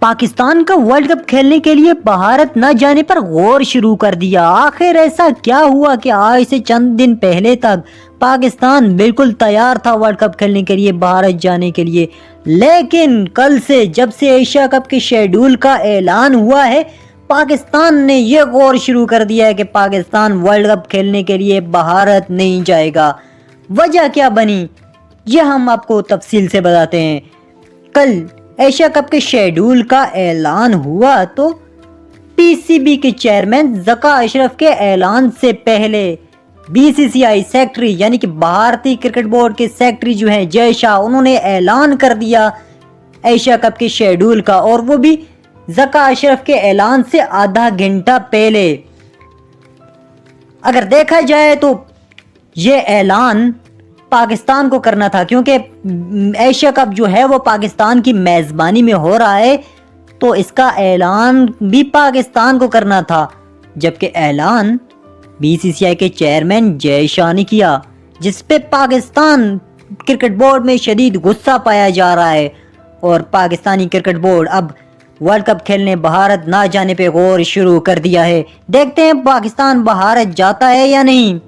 پاکستان کا world cup کھیلنے کے لیے بھارت نہ جانے پر غور شروع کر دیا۔ آخر ایسا کیا ہوا کہ آج سے چند دن پہلے تک پاکستان بالکل تیار تھا ورلڈ کپ کھیلنے کے لیے بھارت جانے کے لیے، لیکن کل سے جب سے ایشیا کپ کے شیڈول کا اعلان ہوا ہے، پاکستان نے یہ غور شروع کر دیا ہے کہ پاکستان ورلڈ کپ کھیلنے کے لیے بھارت نہیں جائے گا۔ وجہ کیا بنی یہ ہم آپ کو تفصیل سے بتاتے ہیں۔ کل ایشیا کپ کے شیڈول کا اعلان ہوا تو پی سی بی کے چیئرمین ذکا اشرف کے اعلان سے پہلے بی سی سی آئی سیکٹری یعنی کہ بھارتی کرکٹ بورڈ کے سیکٹری جو ہیں جے شاہ، انہوں نے اعلان کر دیا ایشیا کپ کے شیڈول کا، اور وہ بھی ذکا اشرف کے اعلان سے آدھا گھنٹہ پہلے۔ اگر دیکھا جائے تو یہ اعلان پاکستان کو کرنا تھا، کیونکہ ایشیا کپ جو ہے وہ پاکستان کی میزبانی میں ہو رہا ہے، تو اس کا اعلان بھی پاکستان کو کرنا تھا، جبکہ اعلان بی سی سی آئی کے چیئرمین جے شاہ نے کیا، جس پہ پاکستان کرکٹ بورڈ میں شدید غصہ پایا جا رہا ہے، اور پاکستانی کرکٹ بورڈ اب ورلڈ کپ کھیلنے بھارت نہ جانے پہ غور شروع کر دیا ہے۔ دیکھتے ہیں پاکستان بھارت جاتا ہے یا نہیں۔